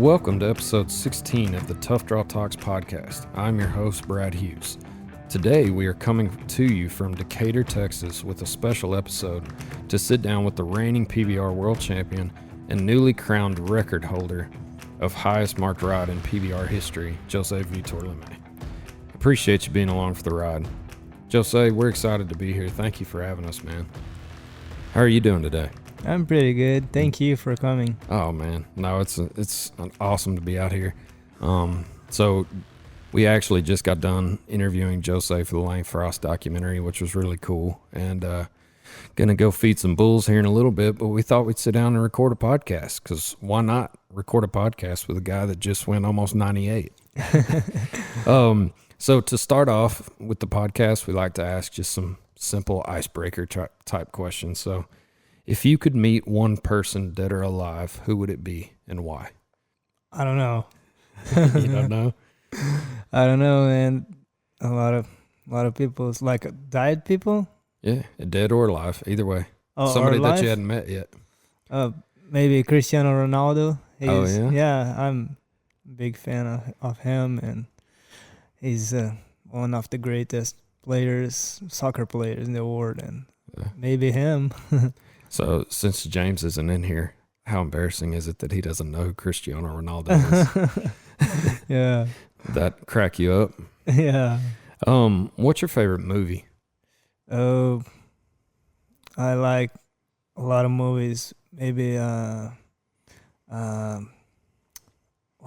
Welcome to episode 16 of the Tough Draw Talks podcast. I'm your host, Brad Hughes. Today, we are coming to you from Decatur, Texas, with a special episode to sit down with the reigning PBR world champion and newly crowned record holder of highest marked ride in PBR history, José Vitor Leme. Appreciate you being along for the ride. José, we're excited to be here. Thank you for having us, man. How are you doing today? I'm pretty good. Thank you for coming. Oh man, no, it's awesome to be out here. So we actually just got done interviewing José for the Lane Frost documentary, which was really cool. And gonna go feed some bulls here in a little bit, but we thought we'd sit down and record a podcast because why not record a podcast with a guy that just went almost 98? So to start off with the podcast, we like to ask just some simple icebreaker type questions. So if you could meet one person, dead or alive, who would it be and why? I don't know. You don't know? I don't know, man. A lot of people, it's like diet people. Yeah, dead or alive, either way. Oh, Somebody or that alive? you hadn't met yet. Maybe Cristiano Ronaldo. Oh, yeah? Yeah, I'm a big fan of him, and he's one of the greatest soccer players in the world, and maybe him. So since James isn't in here, how embarrassing is it that he doesn't know who Cristiano Ronaldo is? Yeah. That crack you up? Yeah. What's your favorite movie? Oh, I like a lot of movies. Maybe what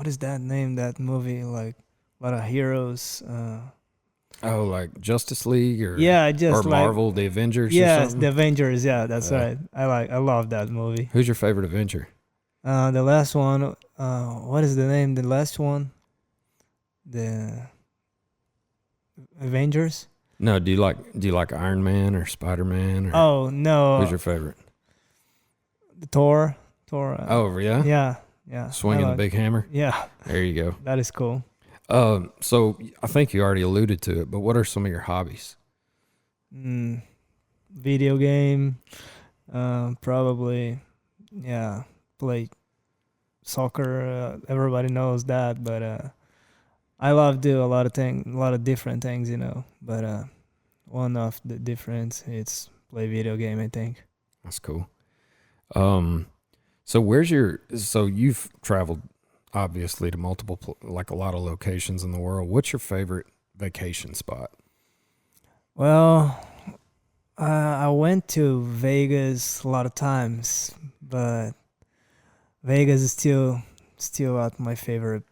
is that name? That movie, like a lot of heroes. Oh, like Justice League or just or Marvel, the Avengers. Or yes, something? the Avengers. Yeah, that's right. I love that movie. Who's your favorite Avenger? The last one. What is the name? The last one. The Avengers. No, do you like Iron Man or Spider-Man? Or Oh no. who's your favorite? Thor. Oh yeah. Yeah. Swinging the big hammer. Yeah, There you go. that is cool. So I think you already alluded to it, but what are some of your hobbies? Video game. Probably. Yeah. Play soccer. Everybody knows that, but I love do a lot of different things, But one of the difference it's play video game, I think. That's cool. So you've traveled obviously to multiple, like a lot of locations in the world. What's your favorite vacation spot? Well, I went to Vegas a lot of times, but Vegas is still at my favorite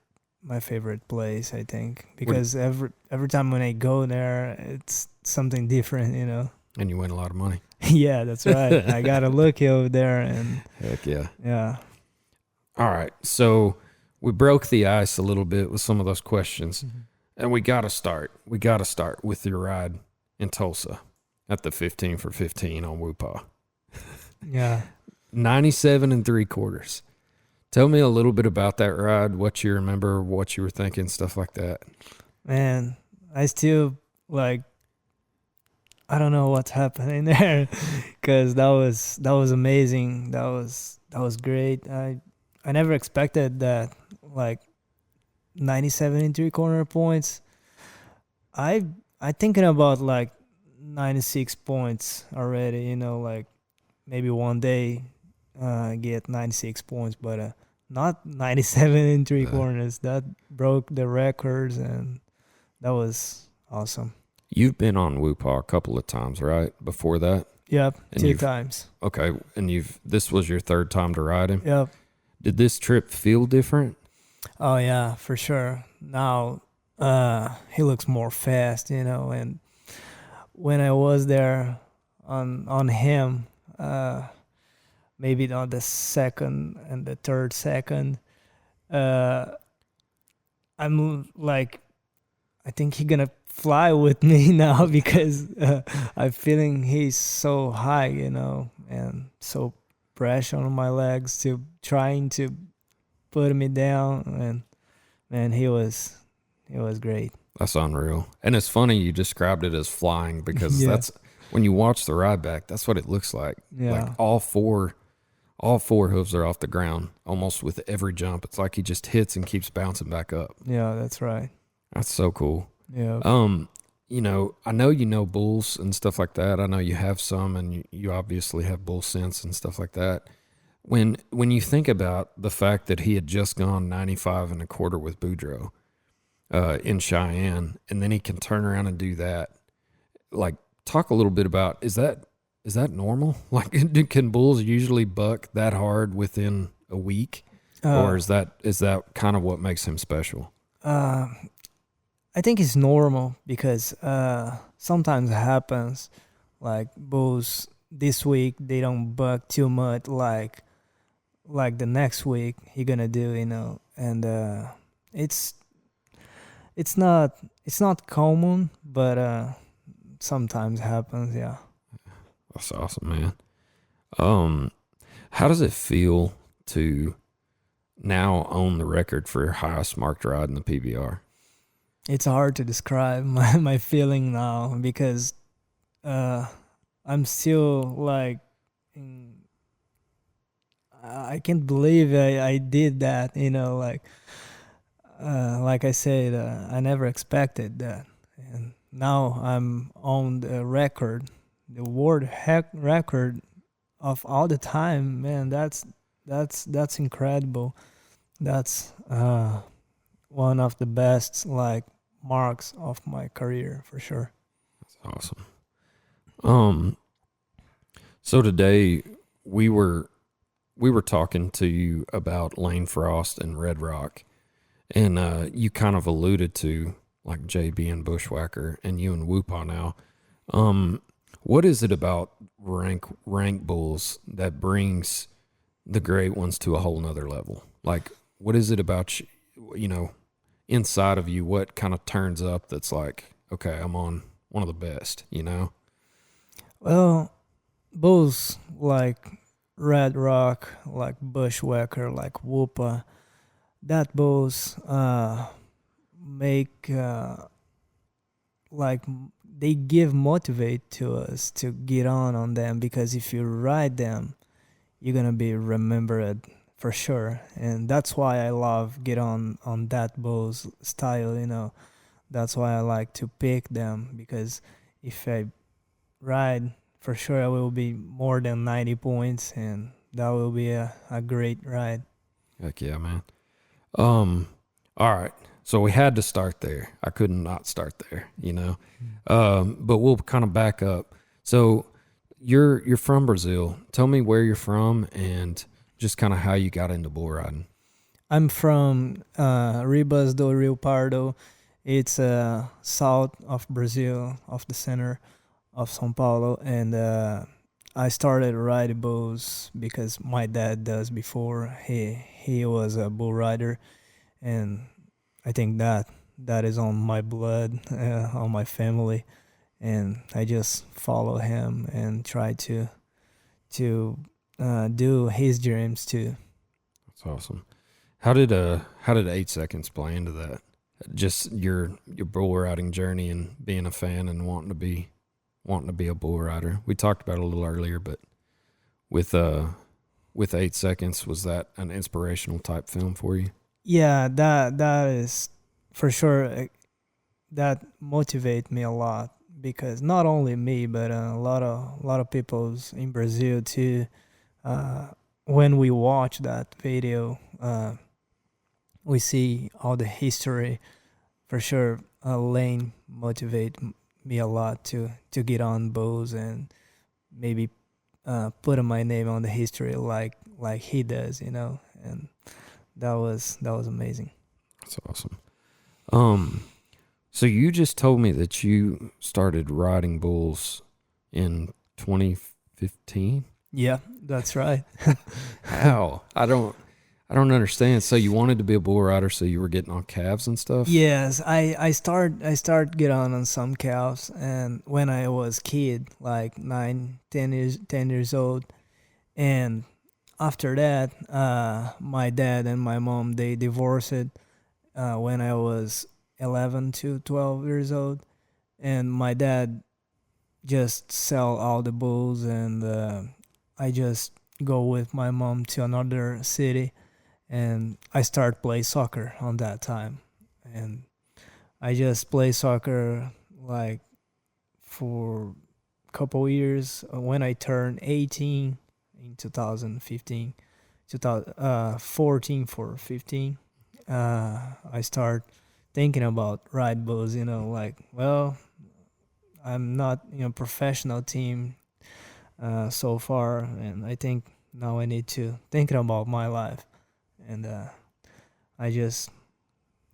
place, I think, because every time when I go there, it's something different, And you win a lot of money. Yeah, that's right. I got a look over there, and Heck yeah. yeah. All right. So we broke the ice a little bit with some of those questions, and we got to start with your ride in Tulsa at the 15 for 15 on Whoopah. Yeah. 97 3/4. Tell me a little bit about that ride, what you remember, what you were thinking, stuff like that. Man, I still I don't know what's happening there, because that was amazing. That was great. I never expected that, 97 3/4 points. I thinking about 96 points already. Maybe one day get 96 points, but not 97 3/4. That broke the records, and that was awesome. You've been on Whoopah a couple of times, right? Before that? Yep, And 2 times. Okay, and this was your third time to ride him? Yep. Did this trip feel different? Oh yeah, for sure. Now he looks more fast, and when I was there on him, maybe on the second and the third second, I'm I think he's gonna fly with me now, because I'm feeling he's so high, and so pressure on my legs to trying to put me down, and man, he was great. That's unreal. And it's funny you described it as flying, because Yeah. that's when you watch the ride back, that's what it looks like. Yeah. Like all four all four hooves are off the ground almost with every jump. It's like he just hits and keeps bouncing back up. Yeah, that's right. That's so cool. Yeah. I know you know bulls and stuff like that. I know you have some, and you obviously have bull sense and stuff like that. When you think about the fact that he had just gone 95 and a quarter with Boudreaux in Cheyenne, and then he can turn around and do that, like, talk a little bit about, is that normal? Like, can bulls usually buck that hard within a week, or is that kind of what makes him special? I think it's normal because sometimes it happens, like bulls this week they don't buck too much like the next week he gonna do, and it's not common, but sometimes happens. Yeah. That's awesome, man. How does it feel to now own the record for highest marked ride in the PBR? It's hard to describe my feeling now because I'm still like I can't believe I did that, like I said, I never expected that, and now I'm on the record, the world record of all the time. Man, that's incredible. That's one of the best like marks of my career for sure. That's awesome. So today we were talking to you about Lane Frost and Red Rock, and you kind of alluded to like JB and Bushwhacker, and you and Whoopah now. What is it about rank bulls that brings the great ones to a whole nother level? Like, what is it about inside of you? What kind of turns up that's like, okay, I'm on one of the best, Well, bulls like Red Rock, like Bushwhacker, like Whoopa, that bulls make like they give motivate to us to get on them, because if you ride them, you're gonna be remembered for sure, and that's why I love get on that bulls style. That's why I like to pick them, because if I ride, for sure I will be more than 90 points, and that will be a great ride. Heck yeah, man. All right. So we had to start there. I couldn't not start there, But we'll kind of back up. So you're from Brazil. Tell me where you're from and just kind of how you got into bull riding. I'm from Ribas do Rio Pardo. It's south of Brazil, of the center of São Paulo, and I started riding bulls because my dad does before. He was a bull rider, and I think that is on my blood, on my family, and I just follow him and try to do his dreams too. That's awesome. How did 8 seconds play into that? Just your bull riding journey and being a fan and wanting to be a bull rider. We talked about it a little earlier, but with 8 seconds, was that an inspirational type film for you? Yeah, that is for sure. That motivate me a lot, because not only me, but a lot of people in Brazil too. When we watch that video, we see all the history. For sure, Lane motivate me a lot to get on bulls and maybe put my name on the history like he does, and that was amazing. That's awesome. So you just told me that you started riding bulls in 2015? Yeah, that's right. How? I don't understand. So you wanted to be a bull rider, so you were getting on calves and stuff? Yes, I start get on some calves, and when I was kid, like 10 years old, and after that, my dad and my mom, they divorced when I was 11 to 12 years old, and my dad just sell all the bulls, and I just go with my mom to another city, and I start play soccer on that time. And I just play soccer like for a couple years. When I turned 18 in 2015, 2014 for 15, I start thinking about ride bulls. Like, well, I'm not professional team so far, and I think now I need to thinking about my life. And I just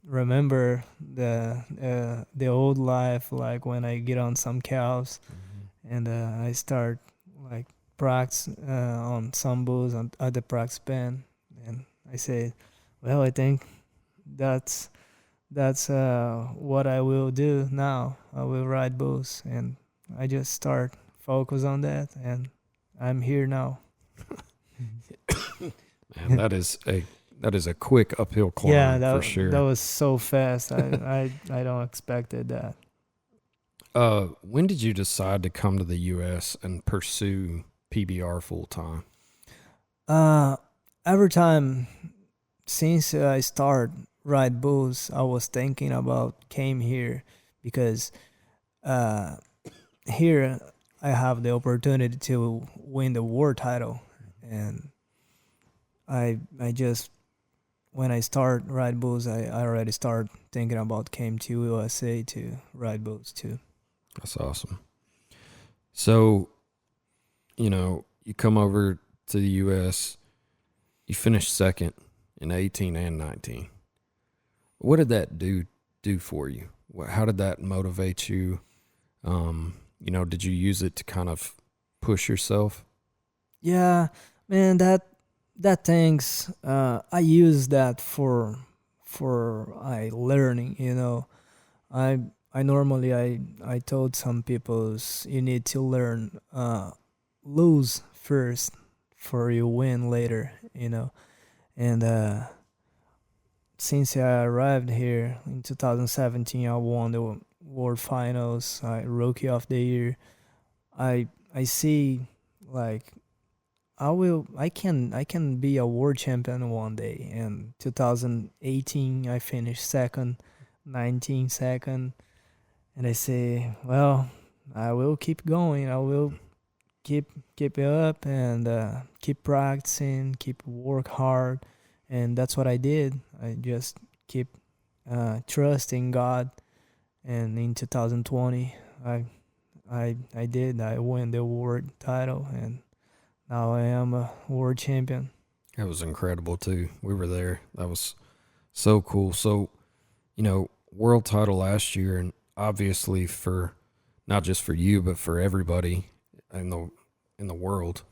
remember the old life, like when I get on some cows, and I start like practice on some bulls at the practice pen, and I say, well, I think that's what I will do now. I will ride bulls, and I just start focus on that, and I'm here now. Man, that is a quick uphill climb Yeah, for that sure. was so fast. I don't expected that. When did you decide to come to the U.S. and pursue PBR full time? Uh, every time since I start ride bulls, I was thinking about came here because uh, here I have the opportunity to win the world title, and I just when I start ride bulls, I already start thinking about came to USA to ride bulls too. That's awesome. So, you come over to the U.S., you finish second in 18 and 19. What did that do for you? How did that motivate you? Did you use it to kind of push yourself? Yeah, man, that things I use that for I learning. I I normally I told some people's you need to learn lose first for you win later. And since I arrived here in 2017, I won the World Finals, Rookie of the Year. I see like I can be a world champion one day. In 2018, I finished second, 19 second, and I say, well, I will keep going. I will keep it up and keep practicing, keep work hard, and that's what I did. I just keep trusting God, and in 2020, I did. I won the world title, and now I am a world champion. That was incredible too. We were there. That was so cool. So, world title last year, and obviously for not just for you, but for everybody in the world.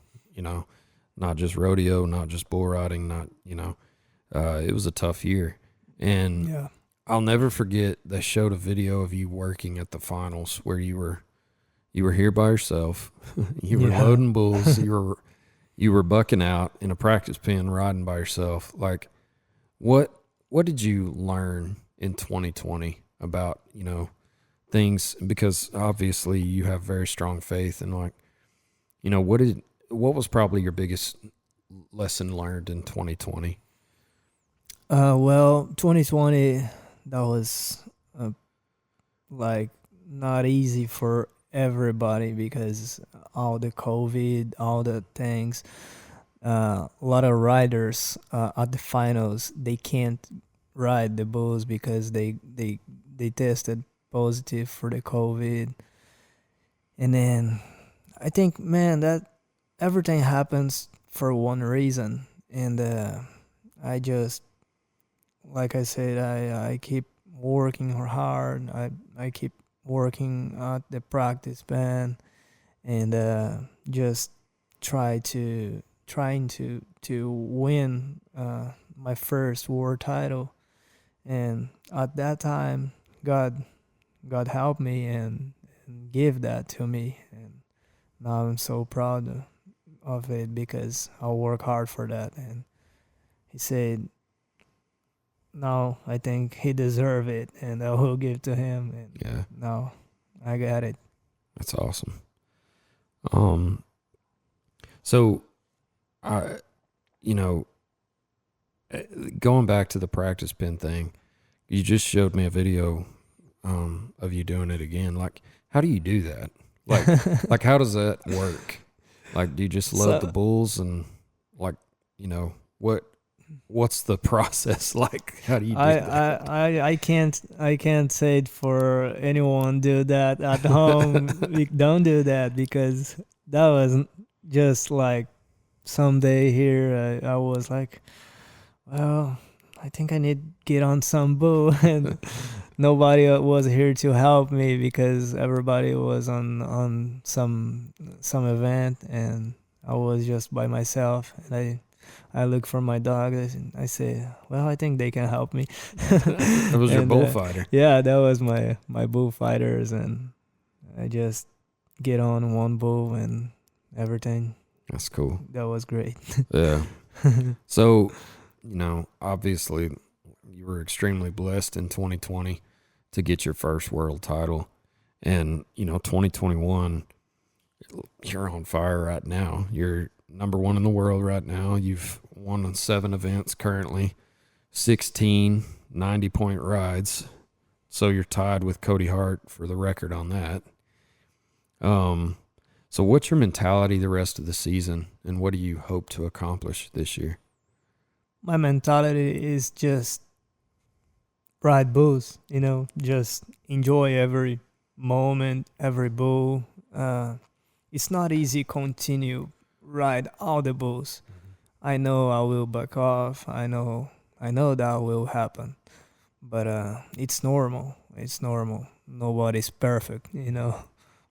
Not just rodeo, not just bull riding, not it was a tough year, and Yeah. I'll never forget. They showed a video of you working at the finals where you were here by yourself. You were Yeah. loading bulls. You were bucking out in a practice pen, riding by yourself. Like, what did you learn in 2020 about things? Because obviously you have very strong faith, and what was probably your biggest lesson learned in 2020? Well, 2020, that was uh, like not easy for everybody because all the COVID, all the things. A lot of riders at the finals they can't ride the bulls because they tested positive for the COVID, and then I think, man, that everything happens for one reason, and I just like I said, I keep working hard. I keep working at the practice band, and just trying to win my first world title. And at that time, God helped me and gave that to me, and now I'm so proud of it because I work hard for that. And he said, "No, I think he deserve it, and I will give to him." And Yeah, now I got it. that's awesome. So I, you know, going back to the practice pen thing, you just showed me a video of you doing it again. Like, how do you do that? Like how does that work? Like, do you just load the So bulls and like, you know, what's the process like? How do you do I, that? I can't say it for anyone do that at home. Don't do that, because that was just like someday here I was like, well, I think I need to get on some boo, and nobody was here to help me because everybody was on some event, and I was just by myself. And I look for my dog. I say, well, I think they can help me. It was your And bullfighter. yeah, that was my bullfighters, and I just get on one bull and everything. That's cool. That was great. Yeah. So, you know, obviously, you were extremely blessed in 2020 to get your first world title. And, you know, 2021, you're on fire right now. You're number one in the world right now. You've won 7 events currently, 16 90-point rides. So you're tied with Cody Hart for the record on that. So what's your mentality the rest of the season, and what do you hope to accomplish this year? My mentality is just ride bulls, just enjoy every moment, every bull. It's not easy continue ride all the bulls. I know I will back off. I know that will happen, but it's normal. It's normal. Nobody's perfect.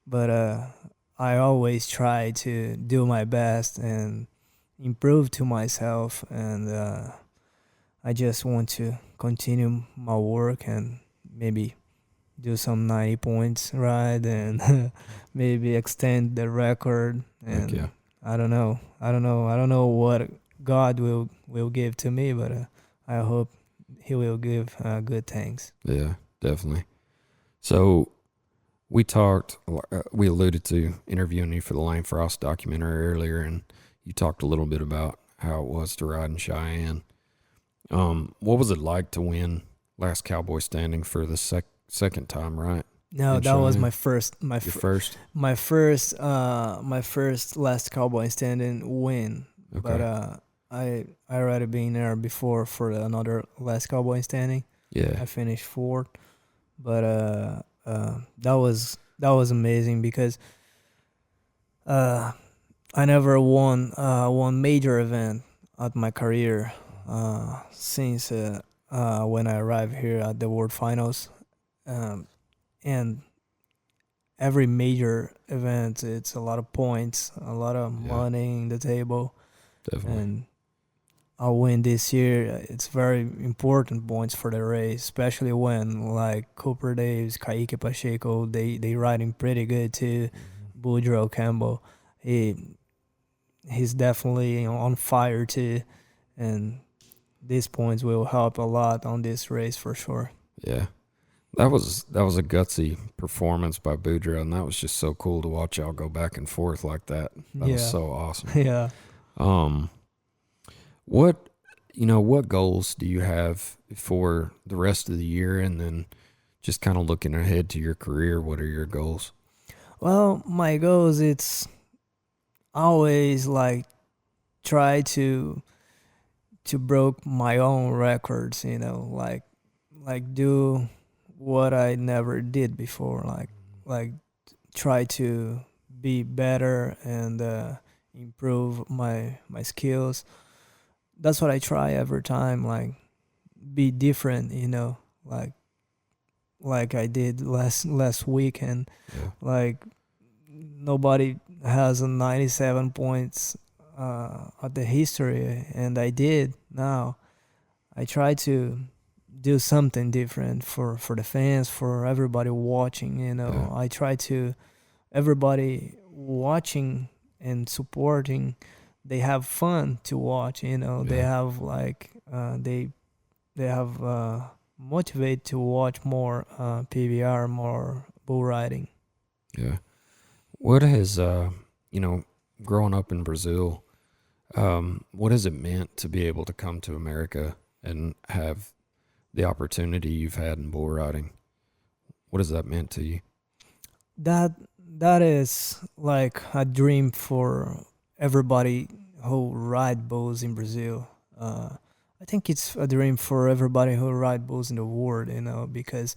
But I always try to do my best and improve to myself, and I just want to continue my work and maybe do some 90 points ride, and maybe extend the record. Heck yeah. And I don't know what God will give to me, but I hope he will give good things. Yeah, definitely. So we alluded to interviewing you for the Lane Frost documentary earlier, and you talked a little bit about how it was to ride in Cheyenne. What was it like to win Last Cowboy Standing for the second time, right? No, In that was Cheyenne? my first, Your first? my first Last Cowboy Standing win. But Okay. I already been there before for another Last Cowboy Standing. Yeah. I finished fourth, but that was amazing because I never won one major event at my career since when I arrived here at the World Finals, and every major event it's a lot of points, a lot of Yeah, money in the table, definitely. and I'll win this year. It's very important points for the race, especially when like Cooper Davis, Kaique Pacheco, they riding pretty good too. Boudreaux Campbell, he's definitely on fire too, and these points will help a lot on this race for sure. Yeah. That was a gutsy performance by Boudreaux, and that was just so cool to watch y'all go back and forth like that. That was Yeah, so awesome. yeah. Um, what goals do you have for the rest of the year, and then just kind of looking ahead to your career? What are your goals? Well, my goals it's always like try to broke my own records, like do what I never did before, like try to be better and improve my skills. That's what I try every time, like be different, like I did last weekend. Yeah. Like nobody has a 97 points at the history, and I did. Now I try to do something different for the fans, for everybody watching. Yeah. I try to everybody watching and supporting. They have fun to watch. They Yeah. have like they have motivate to watch more PBR, more bull riding. Yeah. What has growing up in Brazil, What has it meant to be able to come to America and have the opportunity you've had in bull riding? What has that meant to you? That that is like a dream for everybody who ride bulls in Brazil. I think it's a dream for everybody who ride bulls in the world, because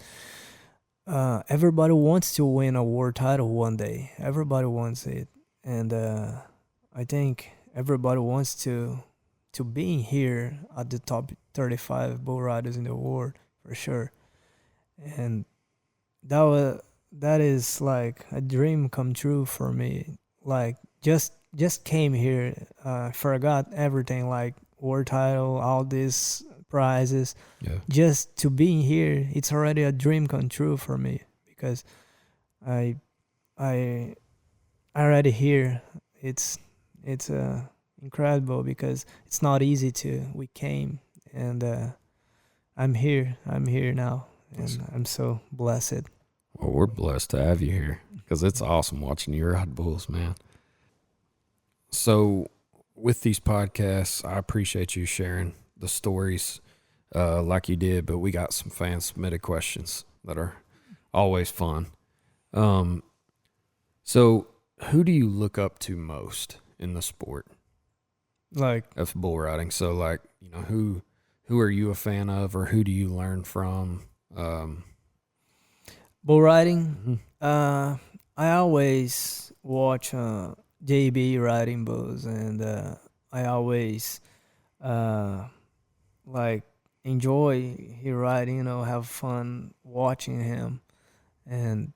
everybody wants to win a world title one day. Everybody wants it, and I think everybody wants to be here at the top 35 bull riders in the world for sure. And that is like a dream come true for me. Like just came here, forgot everything like world title, all these prizes. Yeah. Just to be here, it's already a dream come true for me because I I already here. It's incredible because it's not easy to. We came and I'm here. I'm here now, and I'm so blessed. Well, we're blessed to have you here because it's awesome watching you ride bulls, man. So, with these podcasts, I appreciate you sharing the stories like you did, but we got some fan submitted questions that are always fun. So, who do you look up to most in the sport Like of bull riding? So, like, who are you a fan of, or who do you learn from? bull riding, Mhm. I always watch JB riding bulls, and I always like enjoy he riding. Have fun watching him, and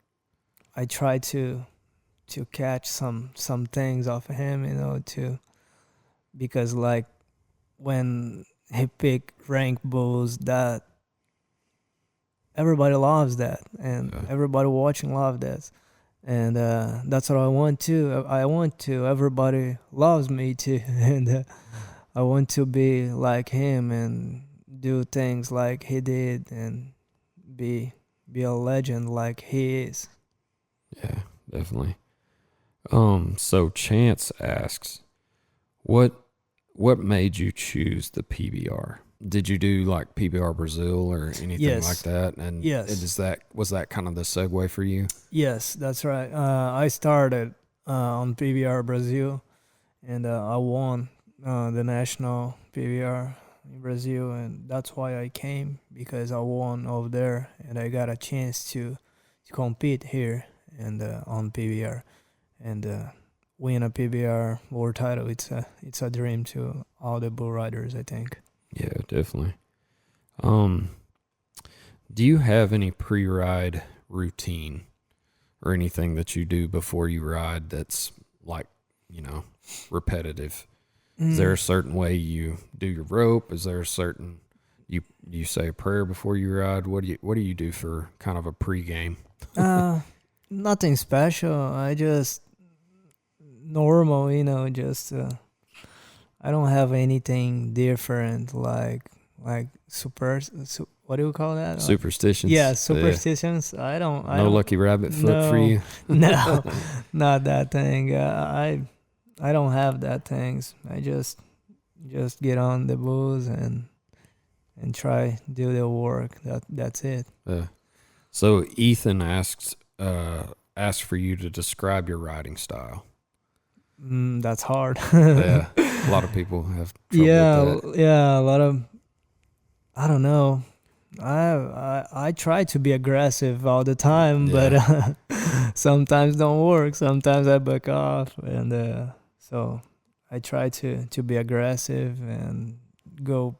I try to catch some things off of him. To because like when he pick rank bulls, that everybody loves that, and Yeah. everybody watching love that, and that's what I want to. I want to. Everybody loves me too, and I want to be like him and do things like he did, and be be a legend like he is. Yeah, definitely. So Chance asks, what what made you choose the PBR? Did you do like PBR Brazil or anything like Yes. that? And Yes. was that kind of the segue for you? Yes, that's right. I started on PBR Brazil, and I won the national PBR in Brazil, and that's why I came because I won over there, and I got a chance to compete here and on PBR and win a PBR world title. It's a dream to all the bull riders, I think. Yeah, definitely. Um, do you have any pre-ride routine or anything that you do before you ride that's like, repetitive? Is there a certain way you do your rope? Is there a certain you say a prayer before you ride? What do you do for kind of a pregame? Uh, Nothing special. I just normal, just I don't have anything different like what do you call that? Superstitions? Yeah, Yeah. superstitions. I No don't lucky rabbit foot for no you? no not that thing. I don't have that things. I just get on the booze and try do the work. That's it. So Ethan asks for you to describe your riding style. That's hard. Yeah, a lot of people have trouble with that. Yeah, a lot of I don't know. I try to be aggressive all the time, but Yeah. sometimes don't work. Sometimes I back off, and so I try to be aggressive and go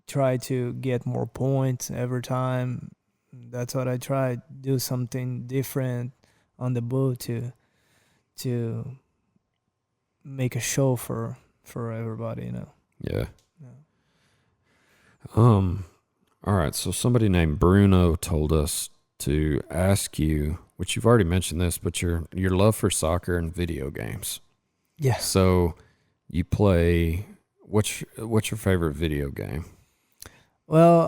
try to get more points every time. That's what I try. Do something different on the boat to make a show for everybody. Yeah. Yeah. All right. So somebody named Bruno told us to ask you, which you've already mentioned this, but your love for soccer and video games. Yes. So you play. What's your favorite video game? Well,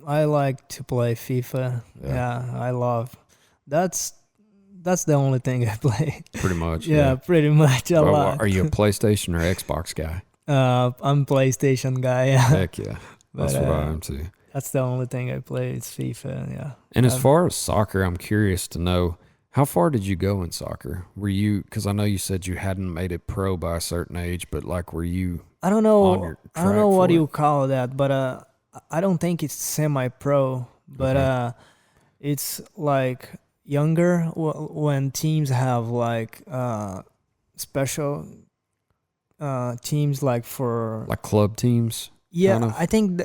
I like to play FIFA. Yeah. Yeah, I love. That's that's the only thing I play. Pretty much. Yeah, pretty much a Well, lot. are you a PlayStation or Xbox guy? I'm PlayStation guy. Yeah. Heck yeah. But That's what I am too. that's the only thing I play. It's FIFA. Yeah. And as far as soccer, I'm curious to know, how far did you go in soccer? Were you, because I know you said you hadn't made it pro by a certain age, but like, were you I don't on know. your I don't know track what for you it? call that, but I don't think it's semi-pro. But Okay. it's like younger when teams have like special teams like for Like club teams, yeah. kind of?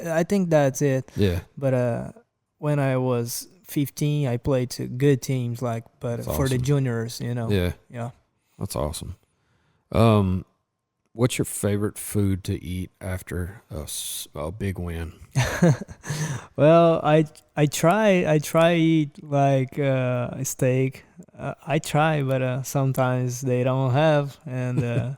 I think that's it. Yeah. But when I was 15, I played to good teams like but That's for the awesome. juniors, you know. Yeah. Yeah. That's awesome. What's your favorite food to eat after a big win? Well, I try eat like a steak. I try, but sometimes they don't have, and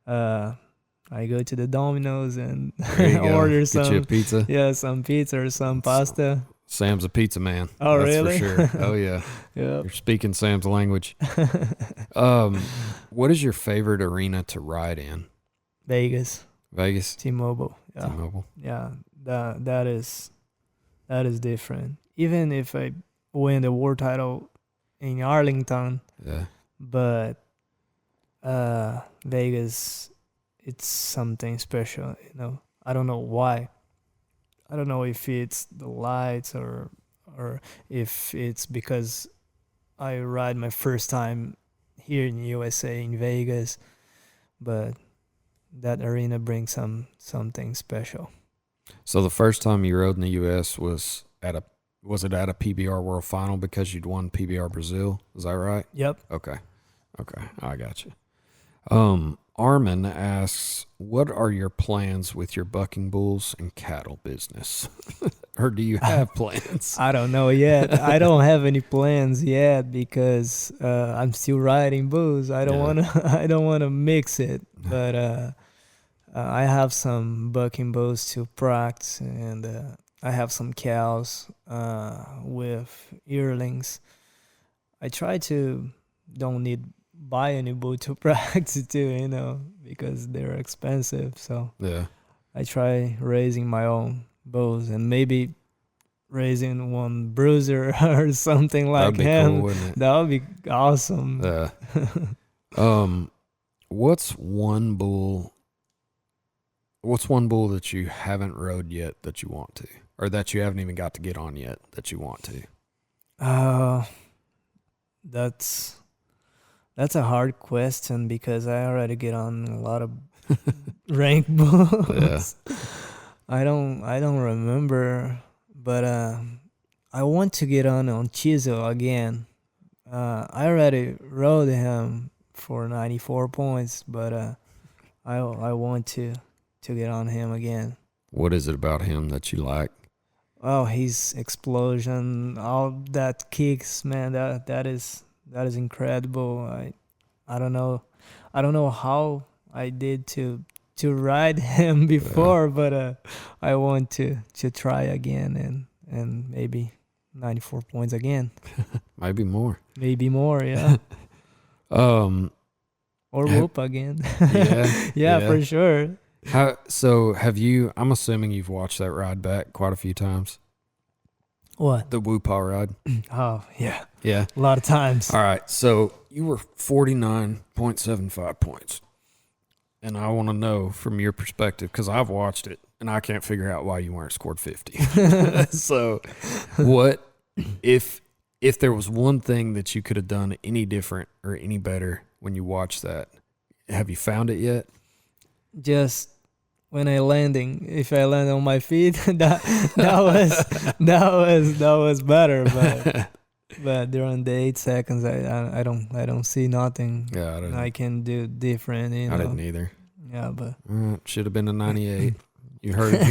I go to the Domino's and There you go. order Get you a some pizza. some pizza or some That's- pasta. Sam's a pizza man. Oh, That's really? for sure. Oh yeah. Yeah. You're speaking Sam's language. What is your favorite arena to ride in? Vegas, Vegas? T-Mobile. Yeah. T-Mobile? Yeah. That is different. Even if I win the world title in Arlington, Yeah. but Vegas, it's something special, you know. I don't know why. I don't know if it's the lights or if it's because I ride my first time here in USA in Vegas, but that arena brings something special. So the first time you rode in the US was it at a PBR World Final because you'd won PBR Brazil? Is that right? Yep. Okay. I got you. Armin asks, what are your plans with your bucking bulls and cattle business? Or do you have plans? I don't know yet. I don't have any plans yet because I'm still riding bulls. I don't Yeah. wanna I don't wanna mix it. But I have some bucking bulls to practice, and I have some cows with yearlings. I try to don't need buy any bull to practice too, you know, because they're expensive. So Yeah. I try raising my own bulls and maybe raising one bruiser or something like That'd be him. cool, wouldn't it? That would be awesome. Yeah. What's one bull that you haven't rode yet that you want to? Or that you haven't even got to get on yet that you want to? That's a hard question because I already get on a lot of rank bulls. Yeah. I don't remember, but I want to get on Chisel again. I already rode him for 94 points, but I want to get on him again. What is it about him that you like? Oh, his explosion, all that kicks, man, that is incredible. I don't know how I did to ride him before, but I want to try again and maybe 94 points again. Maybe more. Maybe more, yeah. Um, Or whoop again. yeah, yeah, for sure. have you, I'm assuming you've watched that ride back quite a few times. What? The Woo-Paw ride. Oh, yeah. Yeah. A lot of times. All right. So you were 49.75 points. And I want to know from your perspective, because I've watched it and I can't figure out why you weren't scored 50. So what if there was one thing that you could have done any different or any better when you watched that? Have you found it yet? Just when if I land on my feet, that was better. But during the 8 seconds, I don't see nothing. Yeah, I can do different. You know? I didn't either. Yeah, but Should have been a 98. You heard it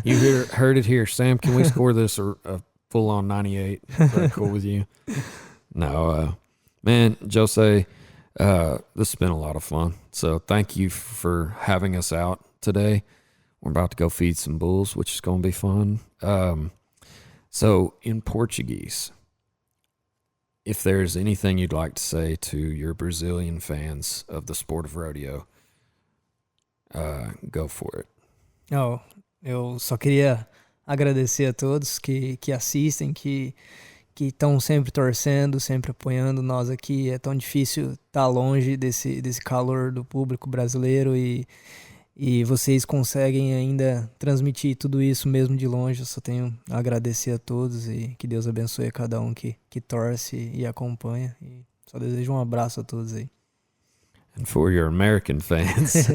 here. Heard it here. Sam, can we score this a full on 98? Is that cool with you? No, man, Jose, this has been a lot of fun. So thank you for having us out today. We're about to go feed some bulls, which is going to be fun. So in Portuguese, if there's anything you'd like to say to your Brazilian fans of the sport of rodeo, go for it. Oh, eu só queria agradecer a todos que assistem, que estão sempre torcendo, sempre apoiando nós aqui. É tão difícil estar longe desse calor do público brasileiro e vocês conseguem ainda transmitir tudo isso mesmo de longe. Eu só tenho a agradecer a todos e que Deus abençoe a cada um que torce e acompanha. E só desejo um abraço a todos aí. And for your American fans,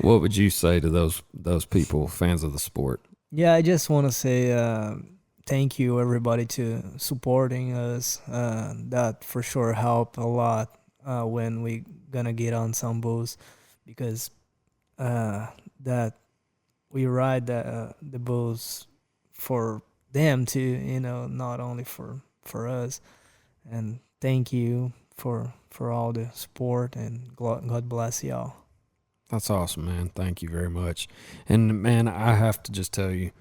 what would you say to those people, fans of the sport? Yeah, I just want to say thank you everybody to supporting us. That for sure help a lot when we gonna get on some bulls, because that we ride the bulls for them too, you know, not only for us. And thank you for all the support, and God bless y'all. That's awesome, man. Thank you very much. And man, I have to just tell you,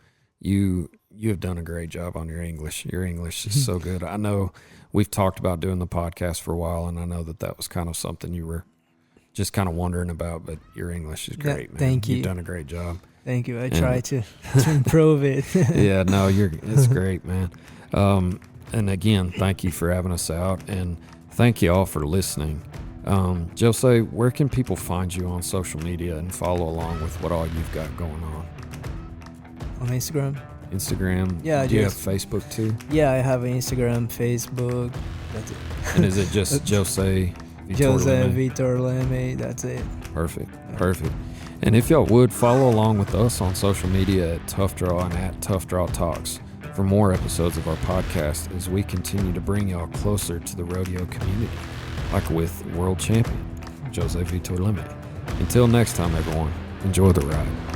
you have done a great job on your English. Your English is so good. I know we've talked about doing the podcast for a while, and I know that was kind of something you were just kind of wondering about, but your English is great, man. Thank you. You've done a great job. Thank you. I try to improve it. Yeah, no, it's great, man. And again, thank you for having us out, and thank you all for listening. Jose, where can people find you on social media and follow along with what all you've got going on? On Instagram? Yeah. Do you have Facebook too? Yeah, I have Instagram, Facebook. That's it. And is it just Jose Vitor Leme? That's it. Perfect. And if y'all would, follow along with us on social media at Tough Draw and at Tough Draw Talks for more episodes of our podcast as we continue to bring y'all closer to the rodeo community, like with world champion José Vitor Leme. Until next time, everyone, enjoy the ride.